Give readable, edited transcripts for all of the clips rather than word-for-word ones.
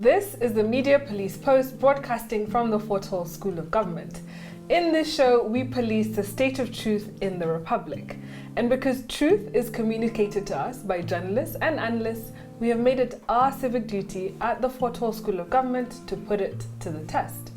This is the Media Police Post broadcasting from the Fort Hall School of Government. In this show, we police the state of truth in the Republic. And because truth is communicated to us by journalists and analysts, we have made it our civic duty at the Fort Hall School of Government to put it to the test.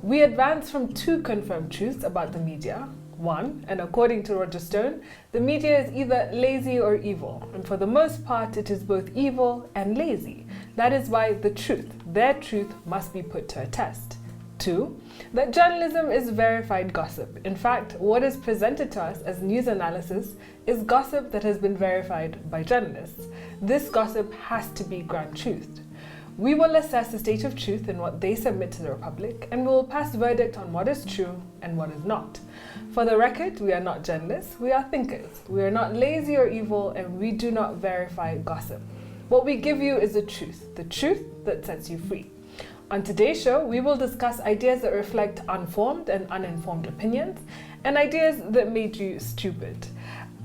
We advance from two confirmed truths about the media. One, and according to Roger Stone, the media is either lazy or evil, and for the most part it is both evil and lazy. That is why the truth, their truth, must be put to a test. Two, that journalism is verified gossip. In fact, what is presented to us as news analysis is gossip that has been verified by journalists. This gossip has to be ground-truthed. We will assess the state of truth in what they submit to the Republic, and we will pass verdict on what is true and what is not. For the record, we are not journalists, we are thinkers. We are not lazy or evil, and we do not verify gossip. What we give you is the truth that sets you free. On today's show, we will discuss ideas that reflect unformed and uninformed opinions, and ideas that made you stupid.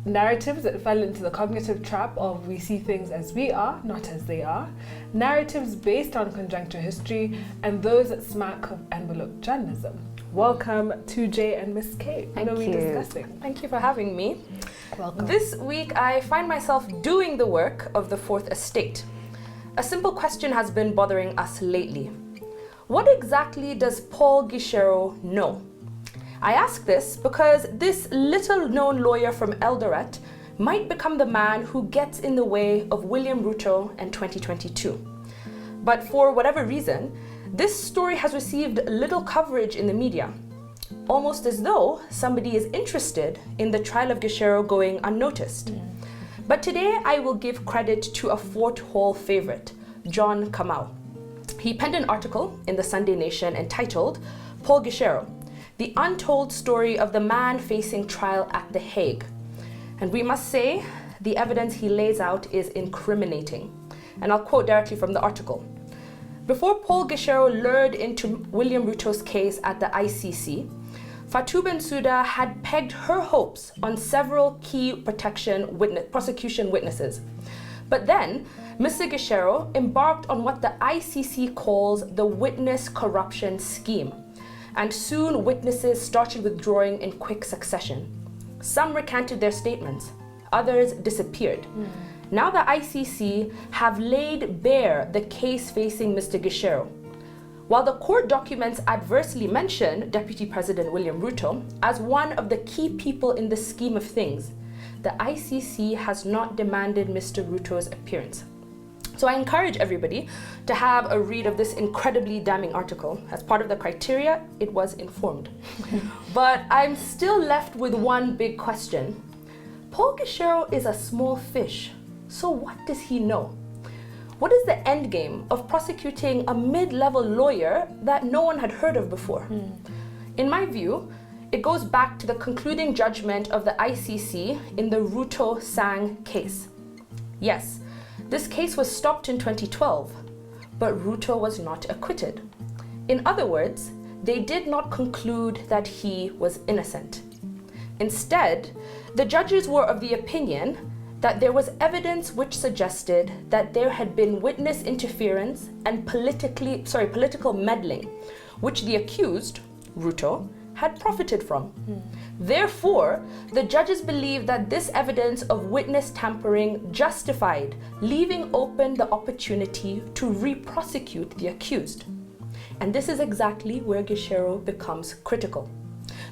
Narratives that fell into the cognitive trap of we see things as we are, not as they are. Narratives based on conjuncture history, and those that smack of envelope journalism. Welcome to Jay and Miss K. Thank you. Discussing? Thank you for having me. Welcome. This week I find myself doing the work of the Fourth Estate. A simple question has been bothering us lately. What exactly does Paul Gicheru know? I ask this because this little-known lawyer from Eldoret might become the man who gets in the way of William RUTO in 2022. But for whatever reason, this story has received little coverage in the media, almost as though somebody is interested in the trial of Gicheru going unnoticed. But today I will give credit to a Fort Hall favorite, John Kamau. He penned an article in the Sunday Nation entitled Paul Gicheru, the untold story of the man facing trial at The Hague. And we must say, the evidence he lays out is incriminating. And I'll quote directly from the article. Before Paul Gicheru lured into William RUTO's case at the ICC, Fatou Bensouda had pegged her hopes on several key prosecution witnesses. But then, Mr. Gicheru embarked on what the ICC calls the witness corruption scheme. And soon witnesses started withdrawing in quick succession. Some recanted their statements, others disappeared. Now the ICC have laid bare the case facing Mr. Gicheru. While the court documents adversely mention Deputy President William RUTO as one of the key people in the scheme of things, the ICC has not demanded Mr. RUTO's appearance. So I encourage everybody to have a read of this incredibly damning article. As part of the criteria, it was informed. But I'm still left with one big question. Paul Gicheru is a small fish, so what does he know? What is the end game of prosecuting a mid-level lawyer that no one had heard of before? In my view, it goes back to the concluding judgment of the ICC in the RUTO Sang case. Yes, this case was stopped in 2012, but RUTO was not acquitted. In other words, they did not conclude that he was innocent. Instead, the judges were of the opinion that there was evidence which suggested that there had been witness interference and political meddling, which the accused, RUTO, had profited from. Therefore, the judges believed that this evidence of witness tampering justified leaving open the opportunity to re-prosecute the accused. And this is exactly where Gicheru becomes critical.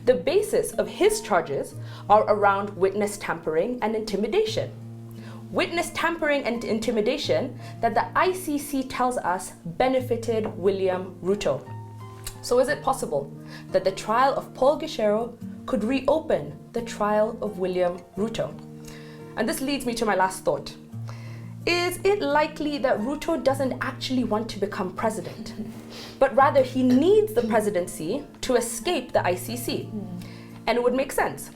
The basis of his charges are around witness tampering and intimidation. Witness tampering and intimidation that the ICC tells us benefited William RUTO. So is it possible that the trial of Paul Gicheru could reopen the trial of William RUTO? And this leads me to my last thought. Is it likely that RUTO doesn't actually want to become president, but rather he needs the presidency to escape the ICC? And it would make sense.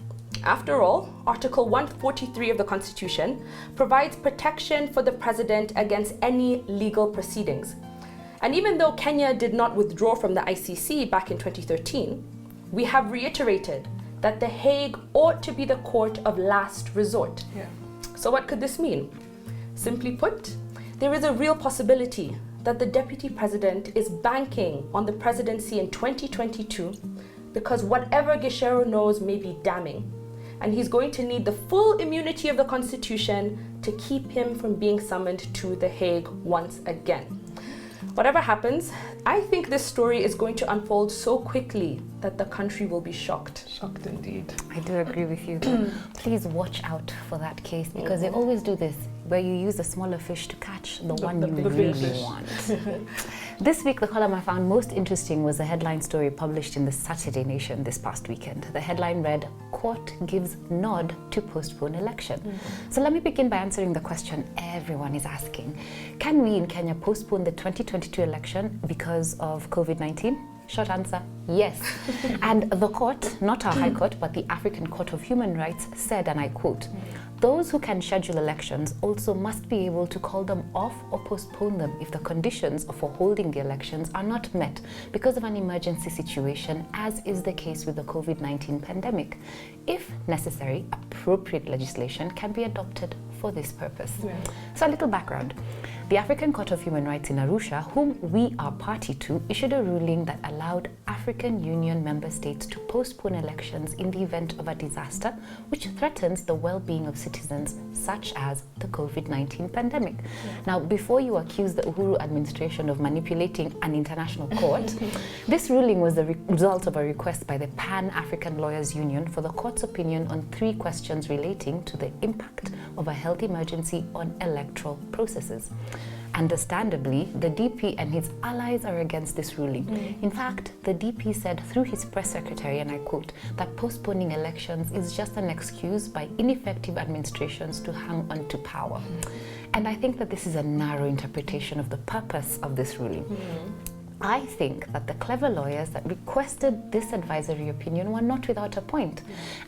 After all, Article 143 of the Constitution provides protection for the president against any legal proceedings. And even though Kenya did not withdraw from the ICC back in 2013, we have reiterated that The Hague ought to be the court of last resort. So what could this mean? Simply put, there is a real possibility that the deputy president is banking on the presidency in 2022 because whatever Gicheru knows may be damning, and he's going to need the full immunity of the Constitution to keep him from being summoned to The Hague once again. Whatever happens, I think this story is going to unfold so quickly that the country will be shocked. Shocked indeed. I do agree with you. Please watch out for that case, because they always do this, where you use the smaller fish to catch the one you really want. This week, the column I found most interesting was a headline story published in the Saturday Nation this past weekend. The headline read, "Court gives nod to postpone election." So let me begin by answering the question everyone is asking. Can we in Kenya postpone the 2022 election because of COVID-19? Short answer, yes. And the court, not our High Court, but the African Court of Human Rights said, and I quote, "Those who can schedule elections also must be able to call them off or postpone them if the conditions for holding the elections are not met because of an emergency situation, as is the case with the COVID-19 pandemic. If necessary, appropriate legislation can be adopted for this purpose." So a little background. The African Court of Human Rights in Arusha, whom we are party to, issued a ruling that allowed African Union member states to postpone elections in the event of a disaster which threatens the well-being of citizens, such as the COVID-19 pandemic. Now, before you accuse the Uhuru administration of manipulating an international court, this ruling was the result of a request by the Pan-African Lawyers Union for the court's opinion on 3 questions relating to the impact of a health emergency on electoral processes. Understandably, the DP and his allies are against this ruling. In fact, the DP said through his press secretary, and I quote, that postponing elections is just an excuse by ineffective administrations to hang on to power. And I think that this is a narrow interpretation of the purpose of this ruling. I think that the clever lawyers that requested this advisory opinion were not without a point.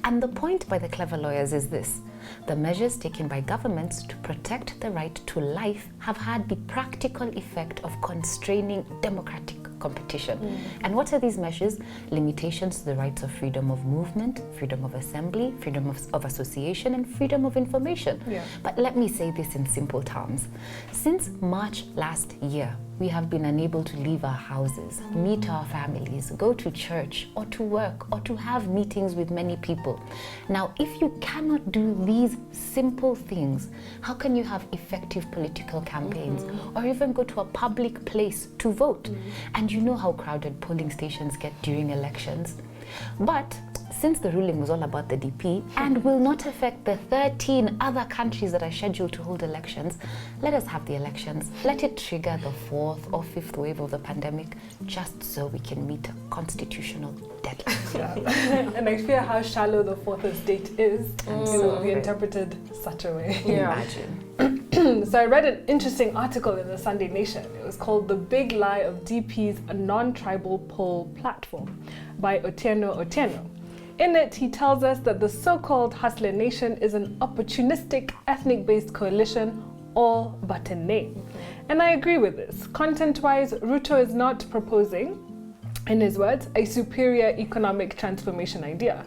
And the point by the clever lawyers is this: the measures taken by governments to protect the right to life have had the practical effect of constraining democratic competition. And what are these measures? Limitations to the rights of freedom of movement, freedom of assembly, freedom of association, and freedom of information. But let me say this in simple terms. Since March last year, we have been unable to leave our houses, meet our families, go to church, or to work, or to have meetings with many people. Now, if you cannot do these simple things, how can you have effective political campaigns, or even go to a public place to vote? And you know how crowded polling stations get during elections. But since the ruling was all about the DP and will not affect the 13 other countries that are scheduled to hold elections, let us have the elections. Let it trigger the 4th or 5th wave of the pandemic, just so we can meet a constitutional deadline. And I fear how shallow the 4th estate is. It will be interpreted such a way. Imagine. So I read an interesting article in the Sunday Nation. It was called "The Big Lie of DP's Non-Tribal Poll Platform" by Otieno. In it, he tells us that the so-called Hustler Nation is an opportunistic, ethnic-based coalition, all but in name. And I agree with this. Content-wise, RUTO is not proposing, in his words, a superior economic transformation idea.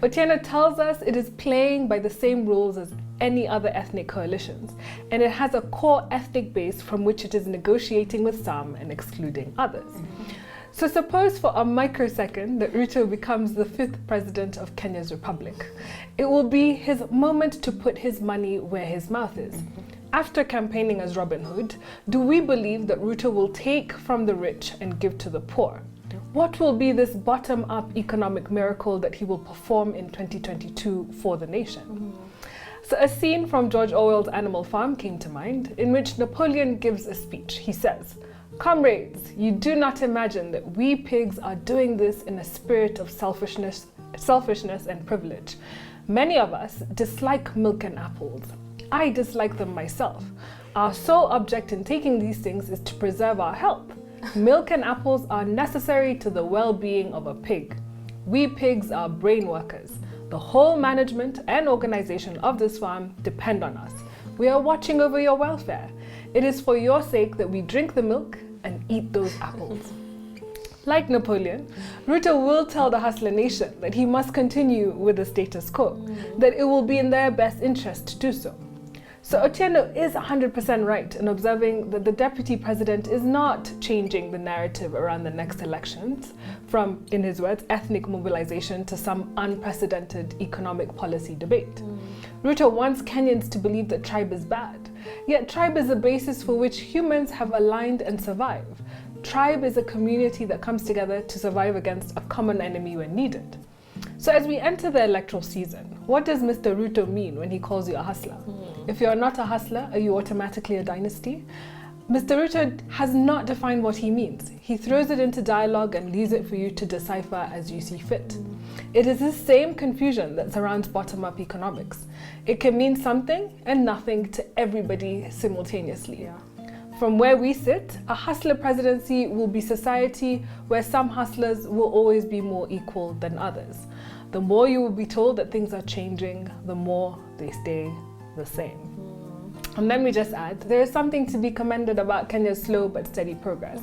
Otieno tells us it is playing by the same rules as any other ethnic coalitions, and it has a core ethnic base from which it is negotiating with some and excluding others. So suppose for a microsecond that RUTO becomes the 5th president of Kenya's republic. It will be his moment to put his money where his mouth is. After campaigning as Robin Hood, do we believe that RUTO will take from the rich and give to the poor? What will be this bottom-up economic miracle that he will perform in 2022 for the nation? So a scene from George Orwell's Animal Farm came to mind, in which Napoleon gives a speech. He says, "Comrades, you do not imagine that we pigs are doing this in a spirit of selfishness and privilege. Many of us dislike milk and apples. I dislike them myself. Our sole object in taking these things is to preserve our health. Milk and apples are necessary to the well-being of a pig. We pigs are brain workers. The whole management and organization of this farm depend on us. We are watching over your welfare. It is for your sake that we drink the milk and eat those apples." Like Napoleon, RUTO will tell the Hustler Nation that he must continue with the status quo, that it will be in their best interest to do so. So Otieno is 100% right in observing that the deputy president is not changing the narrative around the next elections from, in his words, ethnic mobilization to some unprecedented economic policy debate. RUTO wants Kenyans to believe that tribe is bad, yet tribe is the basis for which humans have aligned and survive. Tribe is a community that comes together to survive against a common enemy when needed. So as we enter the electoral season, what does Mr. RUTO mean when he calls you a hustler? If you're not a hustler, are you automatically a dynasty? Mr. RUTO has not defined what he means. He throws it into dialogue and leaves it for you to decipher as you see fit. It is the same confusion that surrounds bottom-up economics. It can mean something and nothing to everybody simultaneously. From where we sit, a hustler presidency will be society where some hustlers will always be more equal than others. The more you will be told that things are changing, the more they stay the same. And let me just add, there is something to be commended about Kenya's slow but steady progress.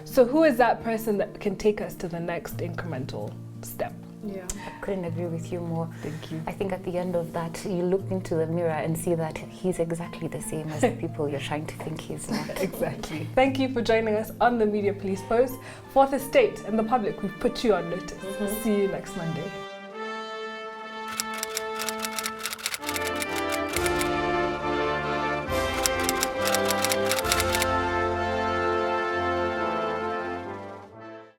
So who is that person that can take us to the next incremental step? I couldn't agree with you more. Thank you. I think at the end of that, you look into the mirror and see that he's exactly the same as the people you're trying to think he's not. Exactly. Thank you for joining us on the Media Police Post. Fourth Estate and the public, we've put you on notice. See you next Monday.